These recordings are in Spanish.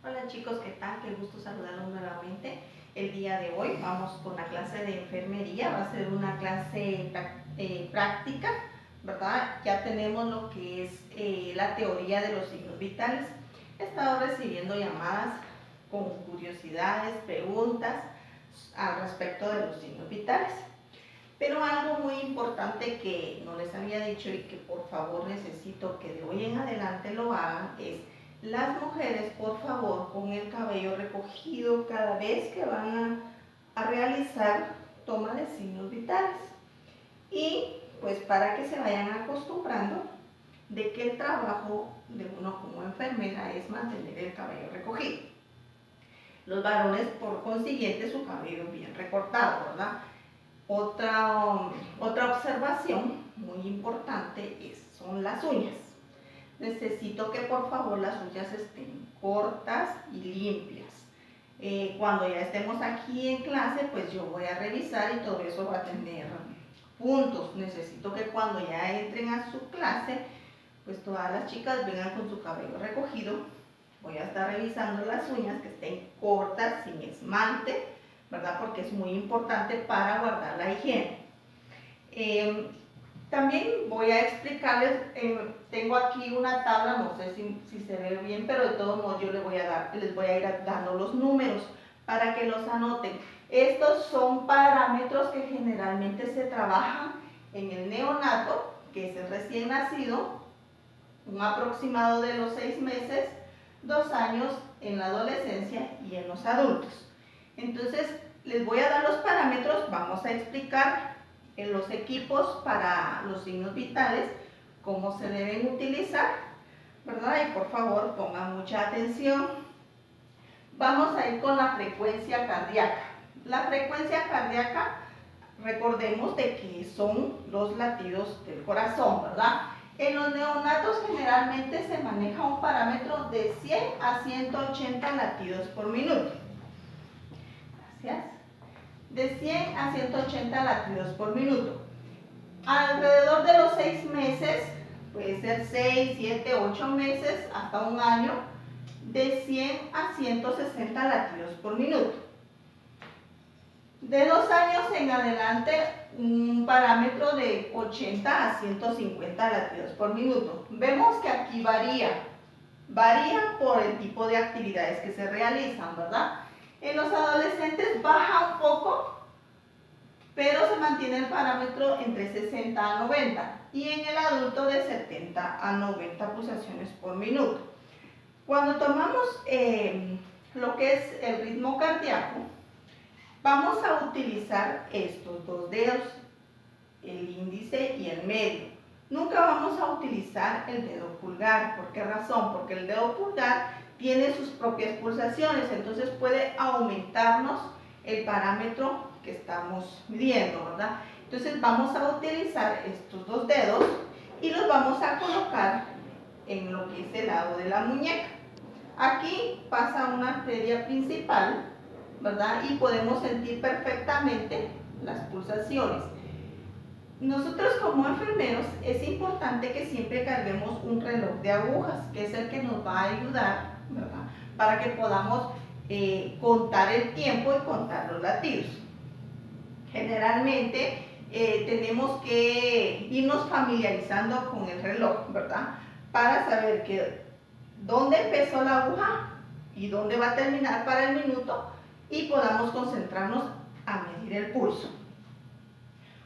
Hola chicos, ¿qué tal? Qué gusto saludarlos nuevamente. El día de hoy vamos con la clase de enfermería, va a ser una clase práctica, ¿verdad? Ya tenemos lo que es la teoría de los signos vitales. He estado recibiendo llamadas con curiosidades, preguntas al respecto de los signos vitales. Pero algo muy importante que no les había dicho y que por favor necesito que de hoy en adelante lo hagan es: las mujeres, por favor, con el cabello recogido cada vez que van a realizar toma de signos vitales. Y pues para que se vayan acostumbrando de que el trabajo de uno como enfermera es mantener el cabello recogido. Los varones, por consiguiente, su cabello bien recortado, ¿verdad? Otra observación muy importante son las uñas. Necesito que por favor las uñas estén cortas y limpias. Cuando ya estemos aquí en clase, pues yo voy a revisar y todo eso va a tener puntos. Necesito que cuando ya entren a su clase, pues todas las chicas vengan con su cabello recogido. Voy a estar revisando las uñas que estén cortas, sin esmalte, ¿verdad? Porque es muy importante para guardar la higiene. También voy a explicarles, tengo aquí una tabla, no sé si se ve bien, pero de todos modos yo les voy a ir dando los números para que los anoten. Estos son parámetros que generalmente se trabajan en el neonato, que es el recién nacido, un aproximado de los 6 meses, 2 años en la adolescencia y en los adultos. Entonces, les voy a dar los parámetros, vamos a explicar en los equipos para los signos vitales, cómo se deben utilizar, ¿verdad? Y por favor pongan mucha atención. Vamos a ir con la frecuencia cardíaca. La frecuencia cardíaca, recordemos de que son los latidos del corazón, ¿verdad? En los neonatos generalmente se maneja un parámetro de 100 a 180 latidos por minuto. Gracias. De 100 a 180 latidos por minuto. Alrededor de los 6 meses, puede ser 6, 7, 8 meses, hasta un año, de 100 a 160 latidos por minuto. De 2 años en adelante, un parámetro de 80 a 150 latidos por minuto. Vemos que aquí varía por el tipo de actividades que se realizan, ¿verdad? En los adolescentes baja un poco, pero se mantiene el parámetro entre 60 a 90 y en el adulto de 70 a 90 pulsaciones por minuto. Cuando tomamos lo que es el ritmo cardíaco, vamos a utilizar estos dos dedos, el índice y el medio. Nunca vamos a utilizar el dedo pulgar. ¿Por qué razón? Porque el dedo pulgar tiene sus propias pulsaciones, entonces puede aumentarnos el parámetro que estamos midiendo, ¿verdad? Entonces vamos a utilizar estos dos dedos y los vamos a colocar en lo que es el lado de la muñeca. Aquí pasa una arteria principal, ¿verdad? Y podemos sentir perfectamente las pulsaciones. Nosotros como enfermeros es importante que siempre carguemos un reloj de agujas, que es el que nos va a ayudar, ¿verdad? Para que podamos contar el tiempo y contar los latidos. Generalmente tenemos que irnos familiarizando con el reloj, ¿verdad? Para saber que dónde empezó la aguja y dónde va a terminar para el minuto y podamos concentrarnos a medir el pulso.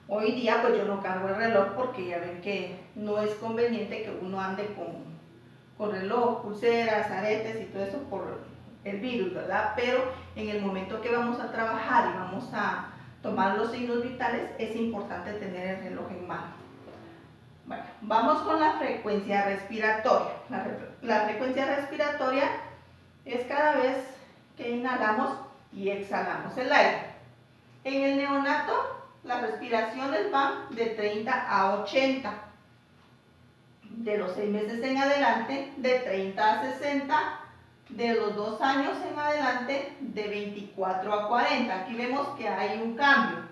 Hoy día pues yo no cargo el reloj porque ya ven que no es conveniente que uno ande con reloj, pulseras, aretes y todo eso por el virus, ¿verdad? Pero en el momento que vamos a trabajar y vamos a tomar los signos vitales, es importante tener el reloj en mano. Bueno, vamos con la frecuencia respiratoria. La frecuencia respiratoria es cada vez que inhalamos y exhalamos el aire. En el neonato, las respiraciones van de 30 a 80. De los 6 meses en adelante, de 30 a 60. De los 2 años en adelante, de 24 a 40. Aquí vemos que hay un cambio,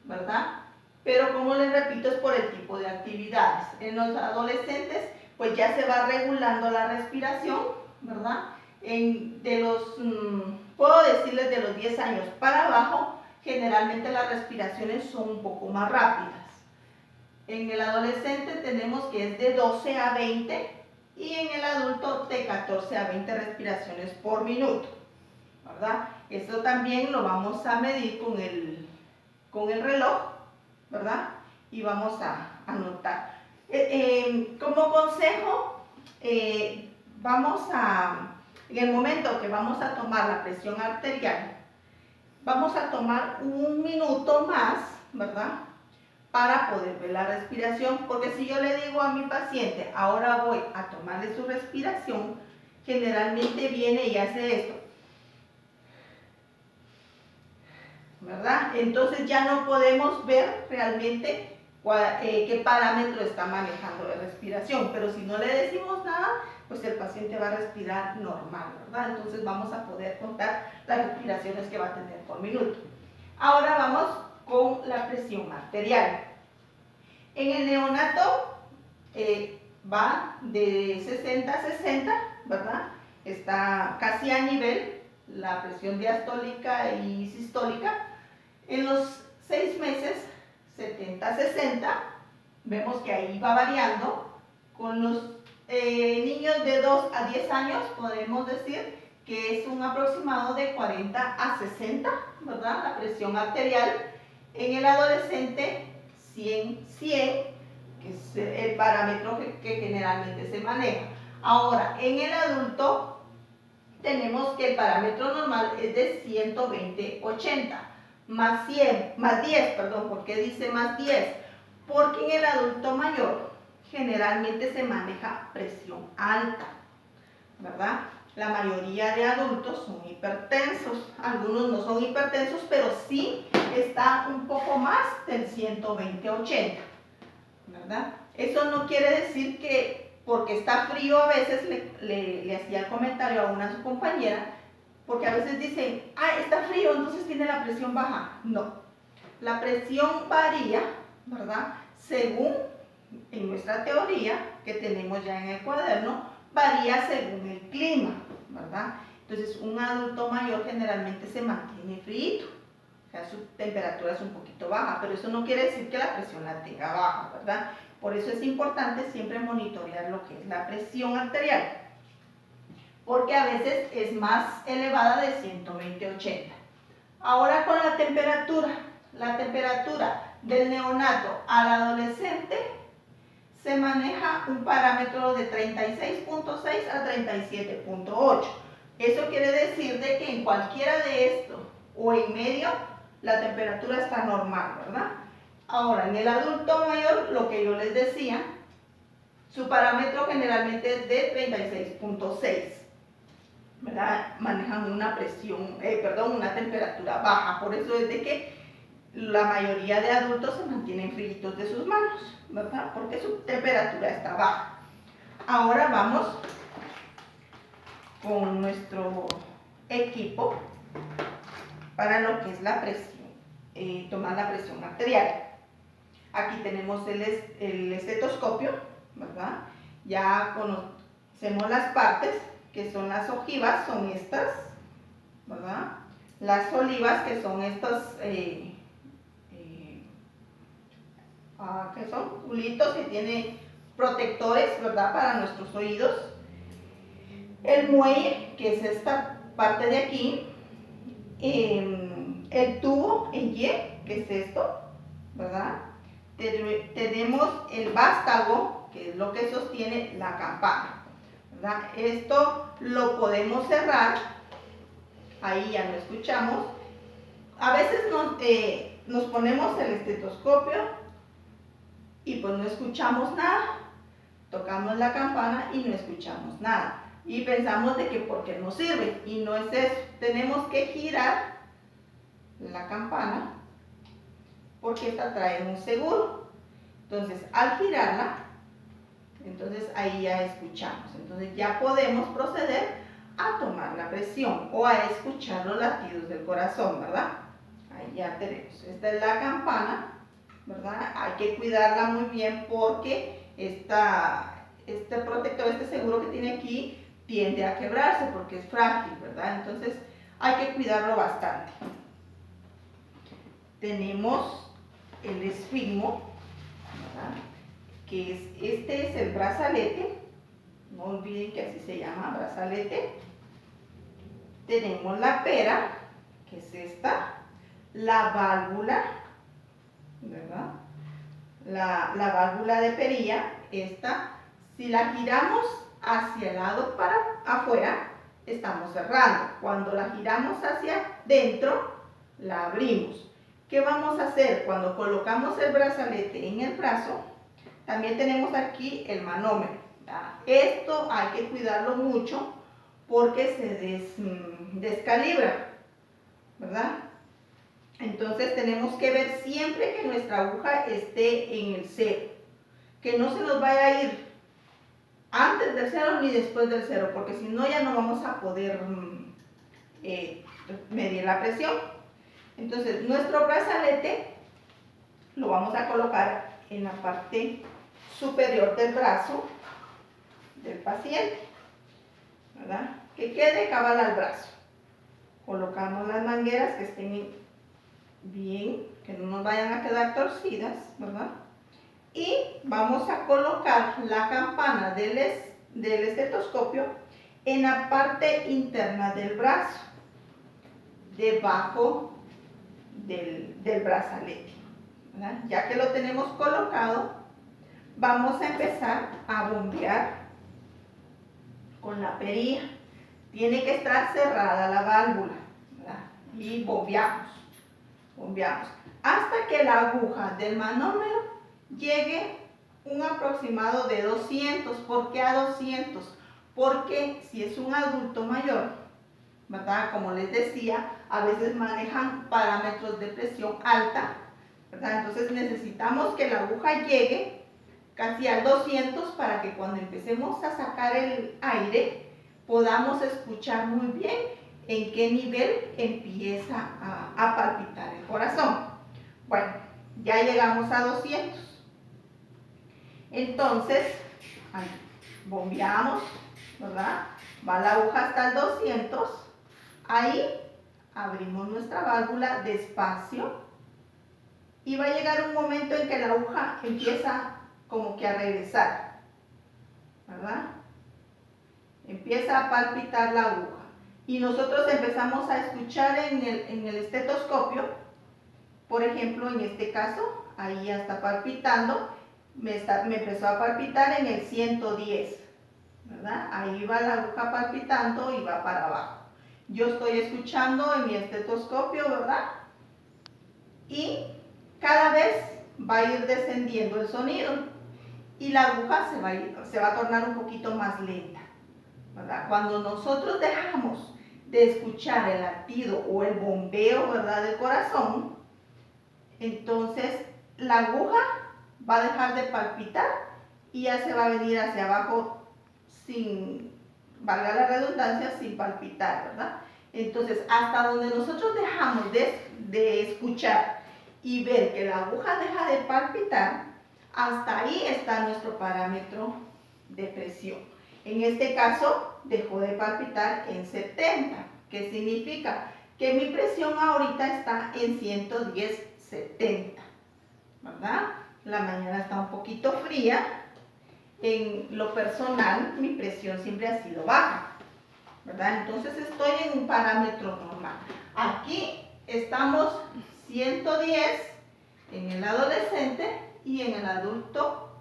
¿verdad? Pero como les repito, es por el tipo de actividades. En los adolescentes, pues ya se va regulando la respiración, ¿verdad? Puedo decirles de los 10 años para abajo, generalmente las respiraciones son un poco más rápidas. En el adolescente tenemos que es de 12 a 20 y en el adulto de 14 a 20 respiraciones por minuto, ¿verdad? Esto también lo vamos a medir con el reloj, ¿verdad? Y vamos a anotar. Como consejo, en el momento que vamos a tomar la presión arterial, vamos a tomar un minuto más, ¿verdad? Para poder ver la respiración, porque si yo le digo a mi paciente, ahora voy a tomarle su respiración, generalmente viene y hace esto, ¿verdad? Entonces ya no podemos ver realmente qué parámetro está manejando de respiración, pero si no le decimos nada, pues el paciente va a respirar normal, ¿verdad? Entonces vamos a poder contar las respiraciones que va a tener por minuto. Ahora vamos con la presión arterial. En el neonato va de 60 a 60, ¿verdad? Está casi a nivel la presión diastólica y sistólica. En los 6 meses, 70 a 60, vemos que ahí va variando. Con los niños de 2 a 10 años podemos decir que es un aproximado de 40 a 60, ¿verdad? La presión arterial. En el adolescente, 100, que es el parámetro que generalmente se maneja. Ahora, en el adulto, tenemos que el parámetro normal es de 120/80, más 10, perdón, ¿por qué dice más 10? Porque en el adulto mayor generalmente se maneja presión alta, ¿verdad? La mayoría de adultos son hipertensos, algunos no son hipertensos, pero sí está un poco más del 120/80, ¿verdad? Eso no quiere decir que porque está frío, a veces le hacía el comentario a una compañera, porque a veces dicen, está frío, entonces tiene la presión baja. No, la presión varía, ¿verdad? Según, en nuestra teoría, que tenemos ya en el cuaderno, varía según el clima, ¿verdad? Entonces, un adulto mayor generalmente se mantiene frío, o sea, su temperatura es un poquito baja, pero eso no quiere decir que la presión la tenga baja, ¿verdad? Por eso es importante siempre monitorear lo que es la presión arterial, porque a veces es más elevada de 120/80. Ahora con la temperatura del neonato al adolescente se maneja un parámetro de 36.6 a 37.8. Eso quiere decir de que en cualquiera de estos o en medio la temperatura está normal, ¿verdad? Ahora, en el adulto mayor, lo que yo les decía, su parámetro generalmente es de 36.6, ¿verdad? Manejan una una temperatura baja, por eso es de que la mayoría de adultos se mantienen fríos de sus manos, ¿verdad? Porque su temperatura está baja. Ahora vamos con nuestro equipo para lo que es la presión, tomar la presión arterial. Aquí tenemos el estetoscopio, ¿verdad? Ya conocemos las partes, que son las ojivas, son estas, ¿verdad? Las olivas, que son estos, que son culitos que tienen protectores, ¿verdad? Para nuestros oídos. El muelle, que es esta parte de aquí. El tubo en Y, que es esto, ¿verdad? Tenemos el vástago, que es lo que sostiene la campana, ¿verdad? Esto lo podemos cerrar, ahí ya no escuchamos. A veces nos ponemos el estetoscopio y pues no escuchamos nada, tocamos la campana y no escuchamos nada. Y pensamos de que porque no sirve, y no es eso. Tenemos que girar la campana porque esta trae un seguro. Entonces, al girarla, entonces ahí ya escuchamos. Entonces ya podemos proceder a tomar la presión o a escuchar los latidos del corazón, ¿verdad? Ahí ya tenemos. Esta es la campana, ¿verdad? Hay que cuidarla muy bien porque este protector, este seguro que tiene aquí, tiende a quebrarse porque es frágil, ¿verdad? Entonces hay que cuidarlo bastante. Tenemos el esfigmo, ¿verdad? Este es el brazalete, no olviden que así se llama, brazalete. Tenemos la pera, que es esta, la válvula, ¿verdad? La válvula de perilla, esta, si la giramos hacia el lado para afuera, estamos cerrando. Cuando la giramos hacia dentro, la abrimos. ¿Qué vamos a hacer? Cuando colocamos el brazalete en el brazo, también tenemos aquí el manómetro. Esto hay que cuidarlo mucho porque se descalibra, ¿verdad? Entonces tenemos que ver siempre que nuestra aguja esté en el cero, que no se nos vaya a ir antes del cero ni después del cero, porque si no ya no vamos a poder medir la presión. Entonces nuestro brazalete lo vamos a colocar en la parte superior del brazo del paciente, ¿verdad? Que quede cabal al brazo. Colocamos las mangueras que estén bien, que no nos vayan a quedar torcidas, ¿verdad? Y vamos a colocar la campana del estetoscopio en la parte interna del brazo, debajo del brazalete, ¿verdad? Ya que lo tenemos colocado, vamos a empezar a bombear con la perilla. Tiene que estar cerrada la válvula, ¿verdad? Y bombeamos hasta que la aguja del manómetro llegue un aproximado de 200. ¿Por qué a 200? Porque si es un adulto mayor, ¿verdad? Como les decía, a veces manejan parámetros de presión alta, ¿verdad? Entonces necesitamos que la aguja llegue casi al 200 para que cuando empecemos a sacar el aire podamos escuchar muy bien en qué nivel empieza a palpitar el corazón. Bueno, ya llegamos a 200. Entonces, bombeamos, ¿verdad? Va la aguja hasta el 200. Ahí abrimos nuestra válvula despacio y va a llegar un momento en que la aguja empieza como que a regresar, ¿verdad? Empieza a palpitar la aguja y nosotros empezamos a escuchar en el estetoscopio, por ejemplo, en este caso, ahí ya está palpitando, me empezó a palpitar en el 110, ¿verdad? Ahí va la aguja palpitando y va para abajo. Yo estoy escuchando en mi estetoscopio, ¿verdad? Y cada vez va a ir descendiendo el sonido y la aguja se va a tornar un poquito más lenta, ¿verdad? Cuando nosotros dejamos de escuchar el latido o el bombeo, ¿verdad?, del corazón, entonces la aguja va a dejar de palpitar y ya se va a venir hacia abajo sin, valga la redundancia, sin palpitar, ¿verdad? Entonces, hasta donde nosotros dejamos de escuchar y ver que la aguja deja de palpitar, hasta ahí está nuestro parámetro de presión. En este caso, dejó de palpitar en 70. ¿Qué significa? Que mi presión ahorita está en 110/70, ¿verdad? La mañana está un poquito fría. En lo personal, mi presión siempre ha sido baja, ¿verdad? Entonces estoy en un parámetro normal. Aquí estamos 110 en el adolescente y en el adulto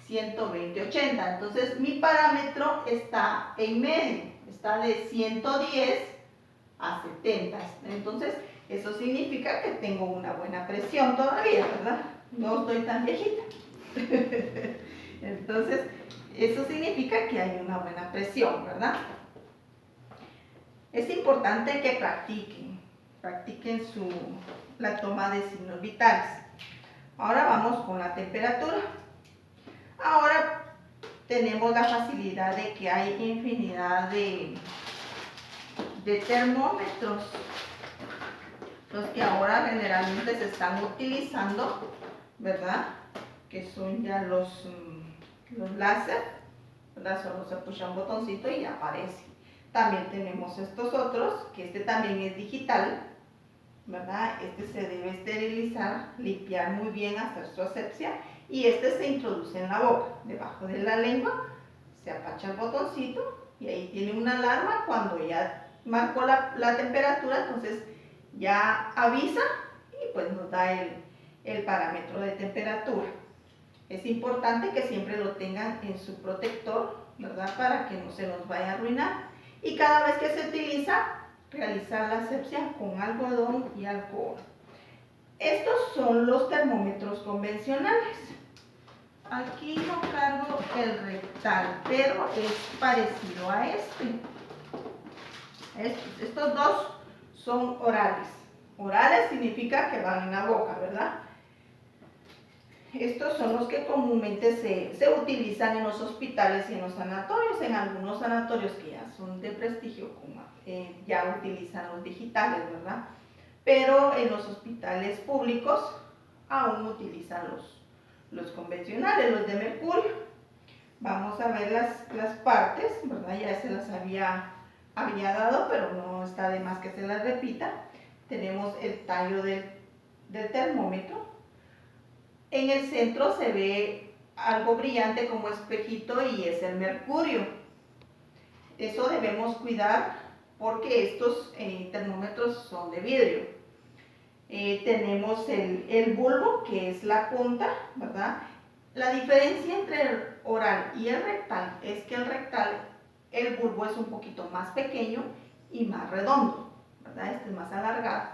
120/80. Entonces mi parámetro está en medio, está de 110 a 70. Entonces eso significa que tengo una buena presión todavía, ¿verdad? No estoy tan viejita. Entonces eso significa que hay una buena presión, ¿verdad? Es importante que practiquen la toma de signos vitales. Ahora vamos con la temperatura. Ahora tenemos la facilidad de que hay infinidad de termómetros, los que ahora generalmente se están utilizando, ¿verdad? Que son ya los láser, ¿verdad? Solo se pucha un botoncito y ya aparece. También tenemos estos otros, que este también es digital, ¿verdad? Este se debe esterilizar, limpiar muy bien, hacer su asepsia, y este se introduce en la boca, debajo de la lengua, se apacha el botoncito y ahí tiene una alarma. Cuando ya marcó la temperatura, entonces ya avisa y pues nos da el parámetro de temperatura. Es importante que siempre lo tengan en su protector, ¿verdad? Para que no se nos vaya a arruinar. Y cada vez que se utiliza, realizar la asepsia con algodón y alcohol. Estos son los termómetros convencionales. Aquí no cargo el rectal, pero es parecido a este. Estos dos son orales. Orales significa que van en la boca, ¿verdad? Estos son los que comúnmente se utilizan en los hospitales y en los sanatorios. En algunos sanatorios que ya son de prestigio, ya utilizan los digitales, ¿verdad? Pero en los hospitales públicos aún utilizan los convencionales, los de mercurio. Vamos a ver las partes, ¿verdad? Ya se las había dado, pero no está de más que se las repita. Tenemos el tallo del termómetro. En el centro se ve algo brillante como espejito y es el mercurio. Eso debemos cuidar porque estos termómetros son de vidrio. Tenemos el bulbo, que es la punta, ¿verdad? La diferencia entre el oral y el rectal es que el rectal, el bulbo es un poquito más pequeño y más redondo, ¿verdad? Este es más alargado.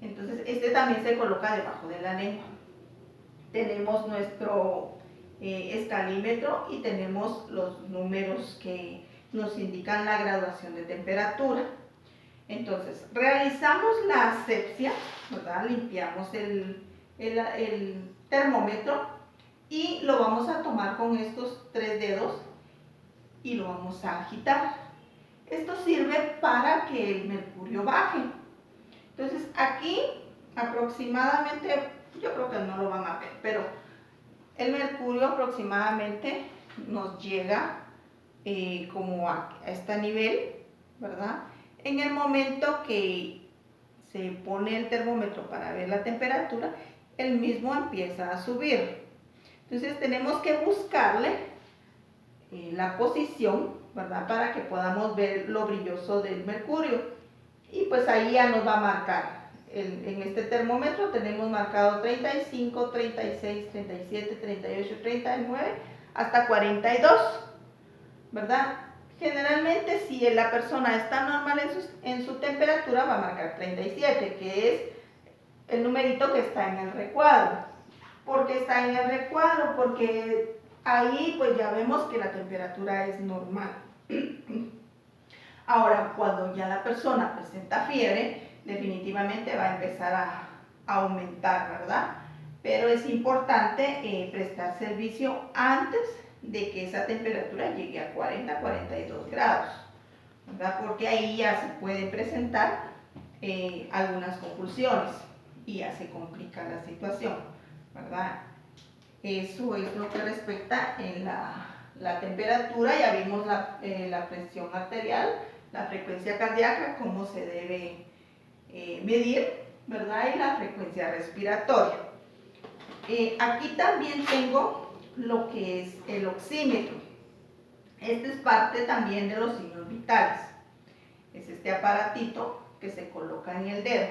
Entonces, este también se coloca debajo de la lengua. Tenemos nuestro escalímetro y tenemos los números que nos indican la graduación de temperatura. Entonces, realizamos la asepsia, ¿verdad? Limpiamos el termómetro y lo vamos a tomar con estos 3 dedos y lo vamos a agitar. Esto sirve para que el mercurio baje. Entonces, aquí aproximadamente, yo creo que no lo van a ver, pero el mercurio aproximadamente nos llega como a este nivel, ¿verdad? En el momento que se pone el termómetro para ver la temperatura, el mismo empieza a subir. Entonces tenemos que buscarle la posición, ¿verdad? Para que podamos ver lo brilloso del mercurio. Y pues ahí ya nos va a marcar. En este termómetro tenemos marcado 35, 36, 37, 38, 39, hasta 42, ¿verdad? Generalmente si la persona está normal en su temperatura va a marcar 37, que es el numerito que está en el recuadro. ¿Por qué está en el recuadro? Porque ahí pues ya vemos que la temperatura es normal. Ahora, cuando ya la persona presenta fiebre, definitivamente va a empezar a aumentar, ¿verdad? Pero es importante prestar servicio antes de que esa temperatura llegue a 40, 42 grados, ¿verdad? Porque ahí ya se pueden presentar algunas convulsiones y ya se complica la situación, ¿verdad? Eso es lo que respecta en la temperatura. Ya vimos la presión arterial, la frecuencia cardíaca, cómo se debe medir, ¿verdad? Y la frecuencia respiratoria. Aquí también tengo lo que es el oxímetro. Este es parte también de los signos vitales. Es este aparatito que se coloca en el dedo,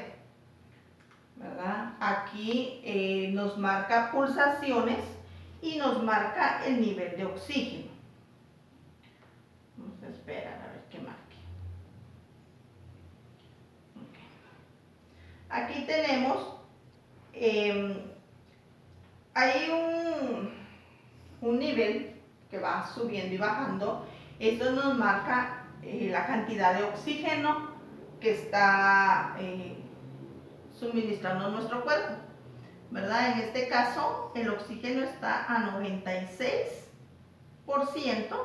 ¿verdad? Aquí nos marca pulsaciones y nos marca el nivel de oxígeno. Vamos a esperar a ver qué marque. Okay. Aquí tenemos, hay un nivel que va subiendo y bajando. Esto nos marca la cantidad de oxígeno que está suministrando nuestro cuerpo, ¿verdad? En este caso, el oxígeno está a 96%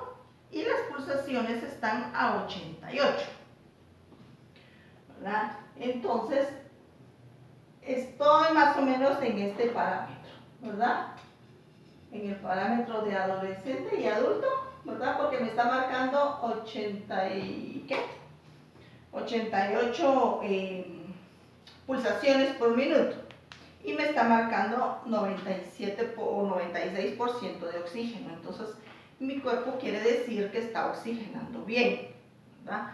y las pulsaciones están a 88%, ¿verdad? Entonces, estoy más o menos en este parámetro, ¿verdad? En el parámetro de adolescente y adulto ¿verdad? Porque me está marcando 88 pulsaciones por minuto y me está marcando 97 o 96% de oxígeno. Entonces mi cuerpo quiere decir que está oxigenando bien, ¿verdad?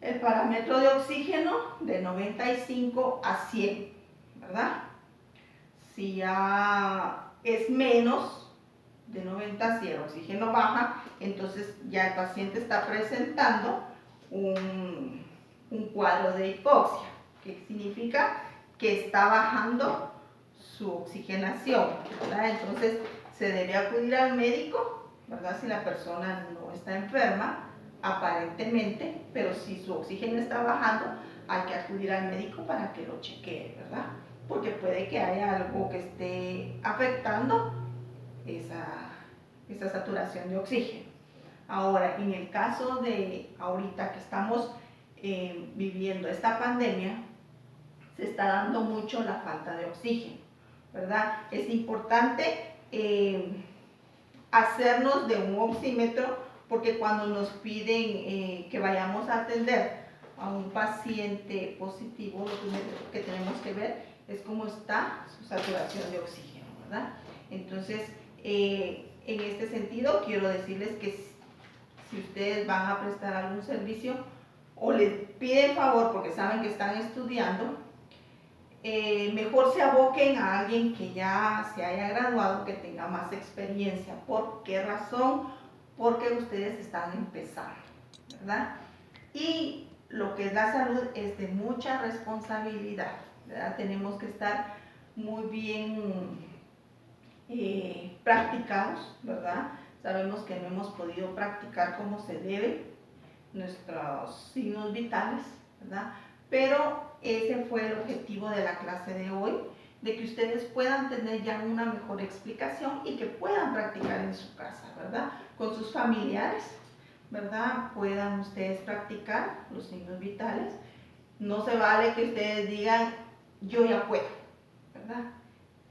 El parámetro de oxígeno de 95 a 100, ¿verdad? Si ya es menos de 90 a 100, el oxígeno baja, entonces ya el paciente está presentando un cuadro de hipoxia, que significa que está bajando su oxigenación, ¿verdad? Entonces se debe acudir al médico, ¿verdad? Si la persona no está enferma, aparentemente, pero si su oxígeno está bajando, hay que acudir al médico para que lo chequee, ¿verdad? Porque puede que haya algo que esté afectando esa saturación de oxígeno. Ahora, en el caso de ahorita que estamos viviendo esta pandemia, se está dando mucho la falta de oxígeno, ¿verdad? Es importante hacernos de un oxímetro, porque cuando nos piden que vayamos a atender a un paciente positivo, lo primero que tenemos que ver es cómo está su saturación de oxígeno, ¿verdad? Entonces, en este sentido, quiero decirles que si ustedes van a prestar algún servicio o les piden favor porque saben que están estudiando, mejor se aboquen a alguien que ya se haya graduado, que tenga más experiencia. ¿Por qué razón? Porque ustedes están empezando, ¿verdad? Y lo que es la salud es de mucha responsabilidad, ¿verdad? Tenemos que estar muy bien practicados, ¿verdad? Sabemos que no hemos podido practicar como se debe nuestros signos vitales, ¿verdad? Pero ese fue el objetivo de la clase de hoy, de que ustedes puedan tener ya una mejor explicación y que puedan practicar en su casa, ¿verdad? Con sus familiares, ¿verdad? Puedan ustedes practicar los signos vitales. No se vale que ustedes digan, yo ya puedo, ¿verdad?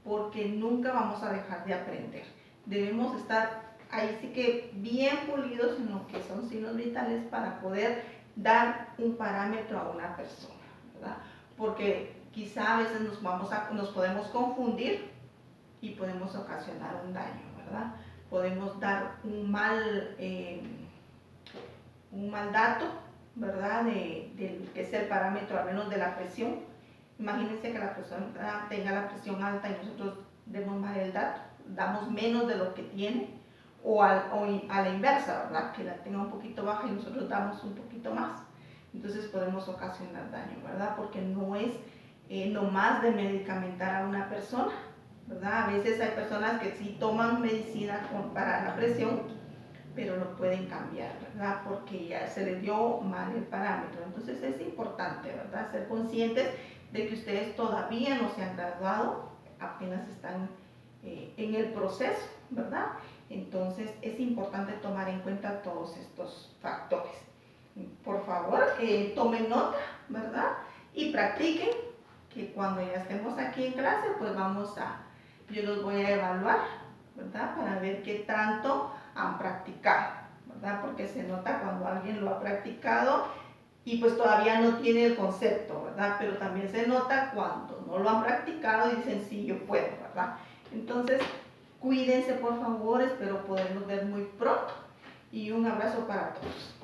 Porque nunca vamos a dejar de aprender. Debemos estar ahí sí que bien pulidos en lo que son signos vitales para poder dar un parámetro a una persona, ¿verdad? Porque quizá a veces nos podemos confundir y podemos ocasionar un daño, ¿verdad? Podemos dar un mal dato, ¿verdad? De que es el parámetro al menos de la presión. Imagínense que la persona tenga la presión alta y nosotros demos mal el dato, damos menos de lo que tiene, o a la inversa, ¿verdad? Que la tenga un poquito baja y nosotros damos un poquito más. Entonces podemos ocasionar daño, ¿verdad? Porque no es nomás de medicamentar a una persona, ¿verdad? A veces hay personas que sí toman medicina para la presión, pero no pueden cambiar, ¿verdad? Porque ya se les dio mal el parámetro. Entonces es importante, ¿verdad? Ser conscientes de que ustedes todavía no se han graduado, apenas están en el proceso, ¿verdad? Entonces es importante tomar en cuenta todos estos factores. Por favor, tomen nota, ¿verdad? Y practiquen, que cuando ya estemos aquí en clase, pues yo los voy a evaluar, ¿verdad? Para ver qué tanto han practicado, ¿verdad? Porque se nota cuando alguien lo ha practicado y pues todavía no tiene el concepto, ¿verdad? Pero también se nota cuando no lo han practicado y dicen, sí, yo puedo, ¿verdad? Entonces, cuídense por favor, espero poderlos ver muy pronto y un abrazo para todos.